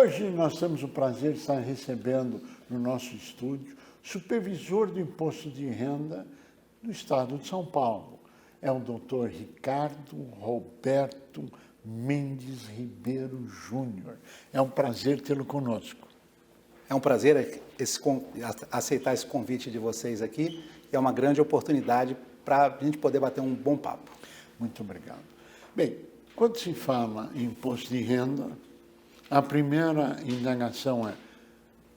Hoje nós temos o prazer de estar recebendo no nosso estúdio o supervisor do Imposto de Renda do Estado de São Paulo. É o doutor Ricardo Roberto Mendes Ribeiro Júnior. É um prazer tê-lo conosco. É um prazer aceitar esse convite de vocês aqui e é uma grande oportunidade para a gente poder bater um bom papo. Muito obrigado. Bem, quando se fala em imposto de renda, a primeira indagação é: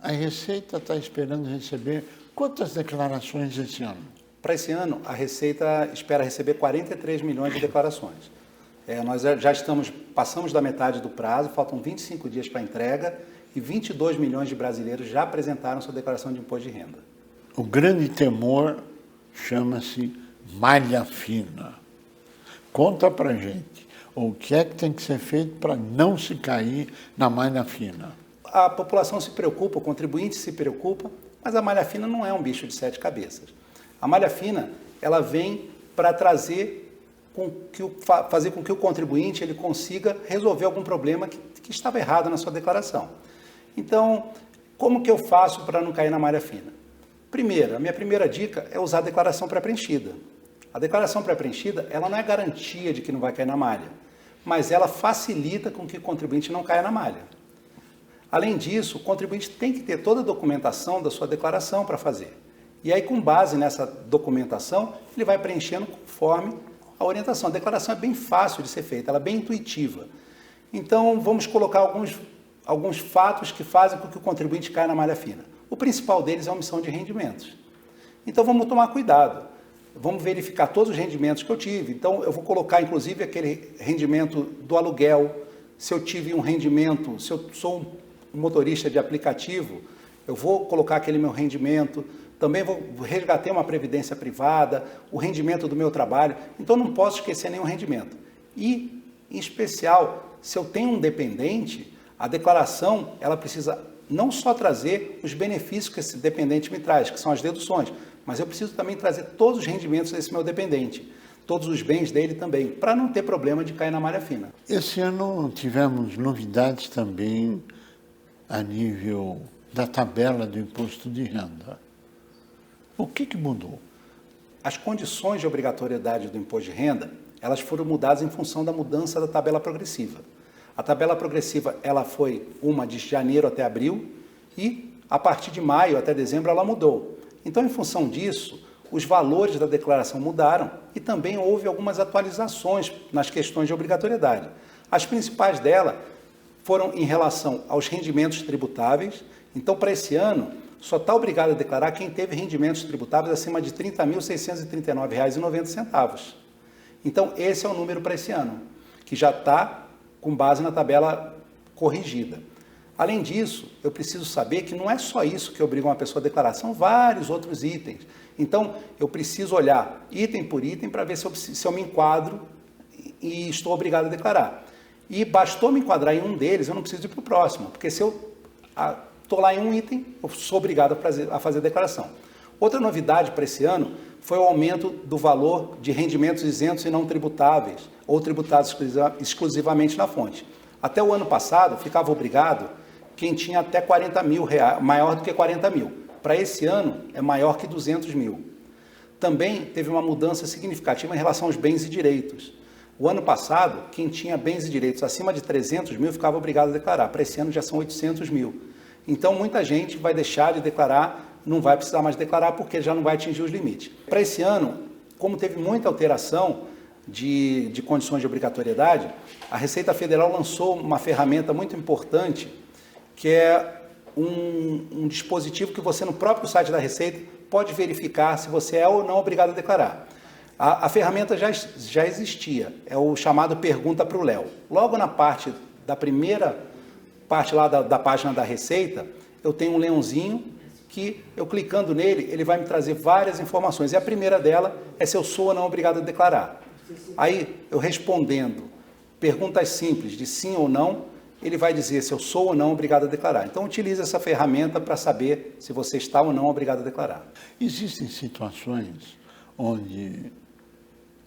a Receita está esperando receber quantas declarações esse ano? Para esse ano, a Receita espera receber 43 milhões de declarações. Nós já passamos da metade do prazo, faltam 25 dias para a entrega e 22 milhões de brasileiros já apresentaram sua declaração de imposto de renda. O grande temor chama-se malha fina. Conta para gente. O que é que tem que ser feito para não se cair na malha fina? A população se preocupa, o contribuinte se preocupa, mas a malha fina não é um bicho de 7 cabeças. A malha fina, ela vem para fazer com que o contribuinte ele consiga resolver algum problema que estava errado na sua declaração. Então, como que eu faço para não cair na malha fina? Primeiro, a minha primeira dica é usar a declaração pré-preenchida. A declaração pré-preenchida, ela não é garantia de que não vai cair na malha, mas ela facilita com que o contribuinte não caia na malha. Além disso, o contribuinte tem que ter toda a documentação da sua declaração para fazer. E aí, com base nessa documentação, ele vai preenchendo conforme a orientação. A declaração é bem fácil de ser feita, ela é bem intuitiva. Então, vamos colocar alguns fatos que fazem com que o contribuinte caia na malha fina. O principal deles é a omissão de rendimentos. Então, vamos tomar cuidado. Vamos verificar todos os rendimentos que eu tive. Então, eu vou colocar, inclusive, aquele rendimento do aluguel. Se eu tive um rendimento, se eu sou um motorista de aplicativo, eu vou colocar aquele meu rendimento. Também vou resgatar uma previdência privada, o rendimento do meu trabalho. Então, não posso esquecer nenhum rendimento. E, em especial, se eu tenho um dependente, a declaração ela precisa não só trazer os benefícios que esse dependente me traz, que são as deduções, mas eu preciso também trazer todos os rendimentos desse meu dependente, todos os bens dele também, para não ter problema de cair na malha fina. Esse ano tivemos novidades também a nível da tabela do imposto de renda. O que mudou? As condições de obrigatoriedade do imposto de renda, elas foram mudadas em função da mudança da tabela progressiva. A tabela progressiva ela foi uma de janeiro até abril e a partir de maio até dezembro ela mudou. Então, em função disso, os valores da declaração mudaram e também houve algumas atualizações nas questões de obrigatoriedade. As principais delas foram em relação aos rendimentos tributáveis. Então, para esse ano, só está obrigado a declarar quem teve rendimentos tributáveis acima de R$ 30.639,90. Então, esse é o número para esse ano, que já está com base na tabela corrigida. Além disso, eu preciso saber que não é só isso que obriga uma pessoa a declarar, são vários outros itens. Então, eu preciso olhar item por item para ver se eu me enquadro e estou obrigado a declarar. E bastou me enquadrar em um deles, eu não preciso ir para o próximo, porque se eu estou lá em um item, eu sou obrigado a fazer a declaração. Outra novidade para esse ano foi o aumento do valor de rendimentos isentos e não tributáveis, ou tributados exclusivamente na fonte. Até o ano passado, ficava obrigado quem tinha até 40 mil reais, maior do que 40 mil. Para esse ano, é maior que 200 mil. Também teve uma mudança significativa em relação aos bens e direitos. O ano passado, quem tinha bens e direitos acima de 300 mil ficava obrigado a declarar. Para esse ano já são 800 mil. Então, muita gente vai deixar de declarar, não vai precisar mais declarar porque já não vai atingir os limites. Para esse ano, como teve muita alteração de condições de obrigatoriedade, a Receita Federal lançou uma ferramenta muito importante, que é um dispositivo que você, no próprio site da Receita, pode verificar se você é ou não obrigado a declarar. A ferramenta já existia, é o chamado Pergunta para o Léo. Logo na primeira parte lá da página da Receita, eu tenho um leãozinho que, eu clicando nele, ele vai me trazer várias informações. E a primeira dela é se eu sou ou não obrigado a declarar. Aí, eu respondendo perguntas simples de sim ou não, ele vai dizer se eu sou ou não obrigado a declarar. Então, utilize essa ferramenta para saber se você está ou não obrigado a declarar. Existem situações onde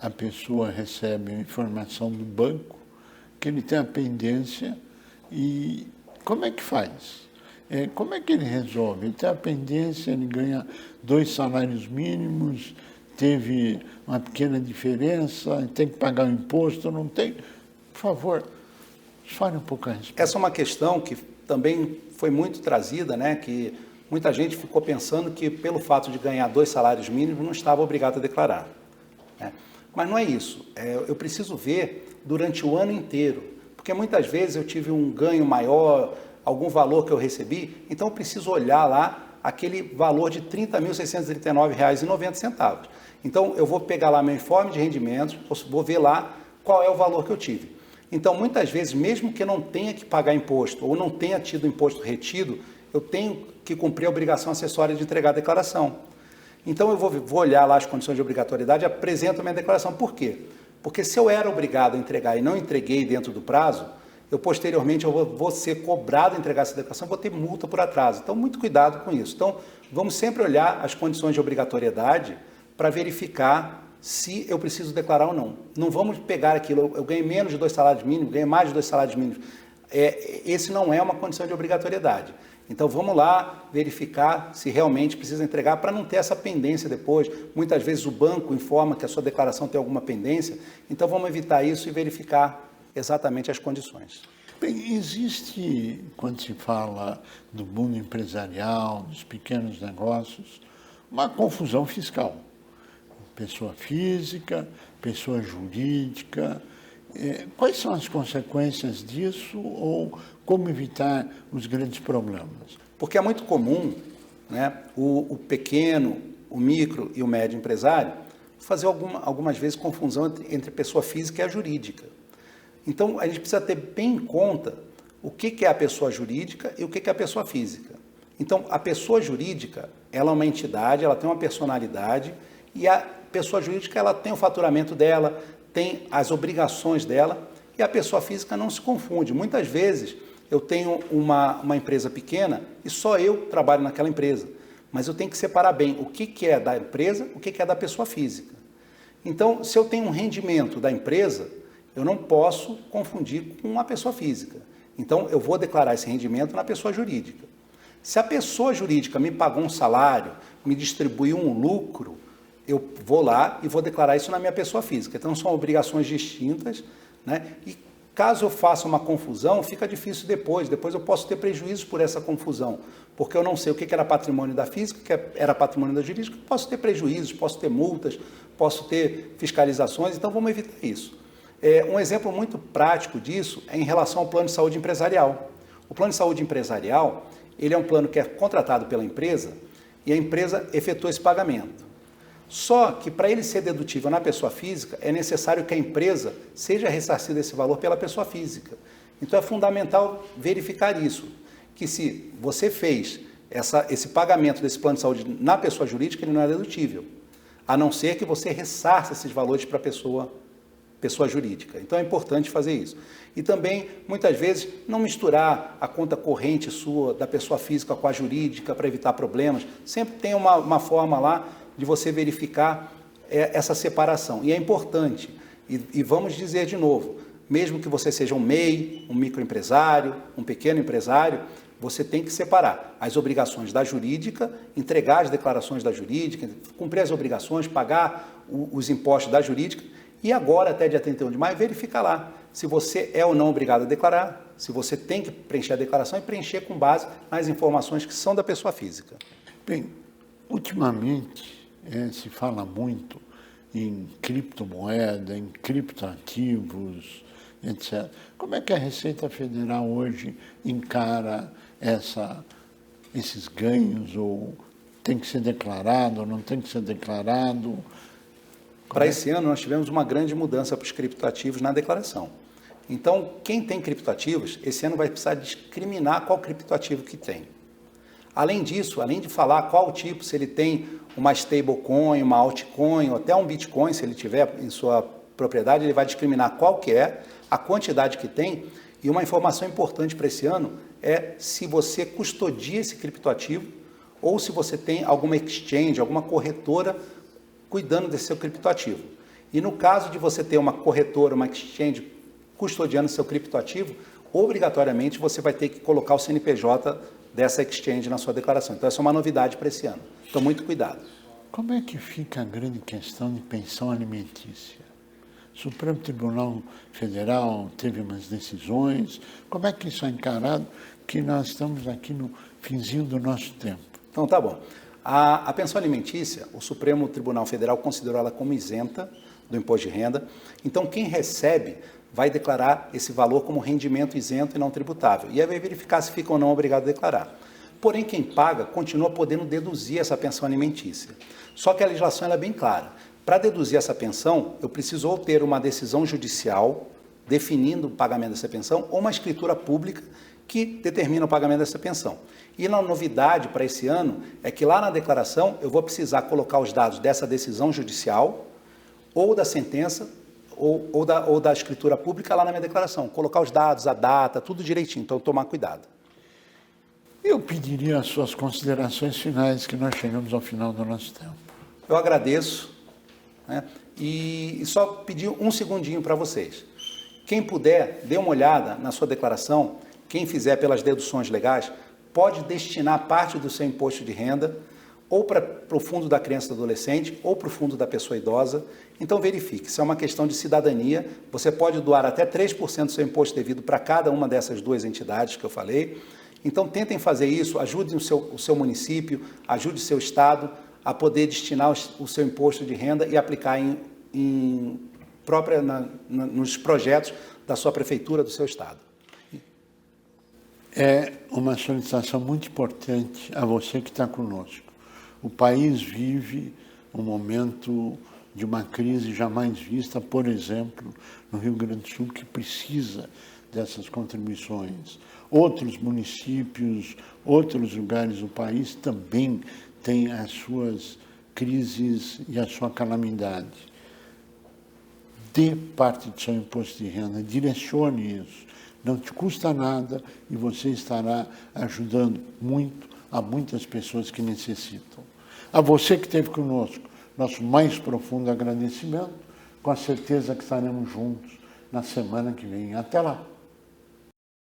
a pessoa recebe a informação do banco que ele tem a pendência e como é que faz? Como é que ele resolve? Ele tem a pendência, ele ganha 2 salários mínimos, teve uma pequena diferença, tem que pagar o imposto, não tem? Por favor, fale um pouco a respeito. Essa é uma questão que também foi muito trazida, né? Que muita gente ficou pensando que pelo fato de ganhar 2 salários mínimos não estava obrigado a declarar, né? Mas não é isso. Eu preciso ver durante o ano inteiro, porque muitas vezes eu tive um ganho maior, algum valor que eu recebi, então eu preciso olhar lá aquele valor de R$ 30.639,90. Então eu vou pegar lá meu informe de rendimentos, vou ver lá qual é o valor que eu tive. Então muitas vezes, mesmo que eu não tenha que pagar imposto ou não tenha tido imposto retido, eu tenho que cumprir a obrigação acessória de entregar a declaração. Então eu vou olhar lá as condições de obrigatoriedade e apresento a minha declaração. Por quê? Porque se eu era obrigado a entregar e não entreguei dentro do prazo, posteriormente eu vou ser cobrado a entregar essa declaração, vou ter multa por atraso. Então, muito cuidado com isso. Então, vamos sempre olhar as condições de obrigatoriedade para verificar se eu preciso declarar ou não. Não vamos pegar aquilo, eu ganhei menos de 2 salários mínimos, ganhei mais de 2 salários mínimos. Esse não é uma condição de obrigatoriedade. Então, vamos lá verificar se realmente precisa entregar para não ter essa pendência depois. Muitas vezes o banco informa que a sua declaração tem alguma pendência, então vamos evitar isso e verificar exatamente as condições. Bem, existe, quando se fala do mundo empresarial, dos pequenos negócios, uma confusão fiscal. Pessoa física, pessoa jurídica. Quais são as consequências disso ou como evitar os grandes problemas? Porque é muito comum, né, o pequeno, o micro e o médio empresário fazer algumas vezes confusão entre pessoa física e a jurídica. Então, a gente precisa ter bem em conta o que é a pessoa jurídica e o que é a pessoa física. Então, a pessoa jurídica, ela é uma entidade, ela tem uma personalidade, e a pessoa jurídica, ela tem o faturamento dela, tem as obrigações dela, e a pessoa física não se confunde. Muitas vezes, eu tenho uma empresa pequena e só eu trabalho naquela empresa, mas eu tenho que separar bem o que é da empresa, o que é da pessoa física. Então, se eu tenho um rendimento da empresa, eu não posso confundir com uma pessoa física. Então, eu vou declarar esse rendimento na pessoa jurídica. Se a pessoa jurídica me pagou um salário, me distribuiu um lucro, eu vou lá e vou declarar isso na minha pessoa física. Então, são obrigações distintas, né? E caso eu faça uma confusão, fica difícil depois. Depois eu posso ter prejuízos por essa confusão, porque eu não sei o que era patrimônio da física, o que era patrimônio da jurídica. Posso ter prejuízos, posso ter multas, posso ter fiscalizações, então vamos evitar isso. Um exemplo muito prático disso é em relação ao plano de saúde empresarial. O plano de saúde empresarial, ele é um plano que é contratado pela empresa e a empresa efetua esse pagamento. Só que para ele ser dedutível na pessoa física, é necessário que a empresa seja ressarcida esse valor pela pessoa física. Então é fundamental verificar isso, que se você fez esse pagamento desse plano de saúde na pessoa jurídica, ele não é dedutível, a não ser que você ressarça esses valores para a pessoa jurídica. Então é importante fazer isso. E também, muitas vezes, não misturar a conta corrente sua, da pessoa física com a jurídica para evitar problemas. Sempre tem uma forma lá de você verificar essa separação. E é importante. E vamos dizer de novo, mesmo que você seja um MEI, um microempresário, um pequeno empresário, você tem que separar as obrigações da jurídica, entregar as declarações da jurídica, cumprir as obrigações, pagar os impostos da jurídica. E agora, até dia 31 de maio, verifica lá se você é ou não obrigado a declarar, se você tem que preencher a declaração e preencher com base nas informações que são da pessoa física. Bem, ultimamente se fala muito em criptomoeda, em criptoativos, etc. Como é que a Receita Federal hoje encara esses ganhos? Ou tem que ser declarado ou não tem que ser declarado? Para esse ano, nós tivemos uma grande mudança para os criptoativos na declaração. Então, quem tem criptoativos, esse ano vai precisar discriminar qual criptoativo que tem. Além disso, além de falar qual tipo, se ele tem uma stablecoin, uma altcoin, ou até um Bitcoin, se ele tiver em sua propriedade, ele vai discriminar qual que é, a quantidade que tem. E uma informação importante para esse ano é se você custodia esse criptoativo ou se você tem alguma exchange, alguma corretora cuidando desse seu criptoativo. E no caso de você ter uma corretora, uma exchange custodiando seu criptoativo, obrigatoriamente você vai ter que colocar o CNPJ dessa exchange na sua declaração. Então, essa é uma novidade para esse ano. Então, muito cuidado. Como é que fica a grande questão de pensão alimentícia? O Supremo Tribunal Federal teve umas decisões. Como é que isso é encarado? Que nós estamos aqui no finzinho do nosso tempo. Então, tá bom. A pensão alimentícia, o Supremo Tribunal Federal considerou ela como isenta do imposto de renda. Então, quem recebe vai declarar esse valor como rendimento isento e não tributável. E aí vai verificar se fica ou não obrigado a declarar. Porém, quem paga continua podendo deduzir essa pensão alimentícia. Só que a legislação ela é bem clara. Para deduzir essa pensão, eu preciso ou ter uma decisão judicial definindo o pagamento dessa pensão ou uma escritura pública que determina o pagamento dessa pensão. E a novidade para esse ano é que lá na declaração eu vou precisar colocar os dados dessa decisão judicial ou da sentença ou da escritura pública lá na minha declaração. Colocar os dados, a data, tudo direitinho. Então, tomar cuidado. Eu pediria as suas considerações finais, que nós chegamos ao final do nosso tempo. Eu agradeço, né? E só pedir um segundinho para vocês. Quem puder, dê uma olhada na sua declaração. Quem fizer pelas deduções legais, pode destinar parte do seu imposto de renda ou para o fundo da criança e do adolescente ou para o fundo da pessoa idosa. Então, verifique. Se é uma questão de cidadania, você pode doar até 3% do seu imposto devido para cada uma dessas duas entidades que eu falei. Então, tentem fazer isso, ajudem o seu município, ajude o seu estado a poder destinar o seu imposto de renda e aplicar nos projetos da sua prefeitura, do seu estado. É uma solicitação muito importante a você que está conosco. O país vive um momento de uma crise jamais vista, por exemplo, no Rio Grande do Sul, que precisa dessas contribuições. Outros municípios, outros lugares do país também têm as suas crises e a sua calamidade. Dê parte do seu imposto de renda, direcione isso. Não te custa nada e você estará ajudando muito a muitas pessoas que necessitam. A você que esteve conosco, nosso mais profundo agradecimento, com a certeza que estaremos juntos na semana que vem. Até lá!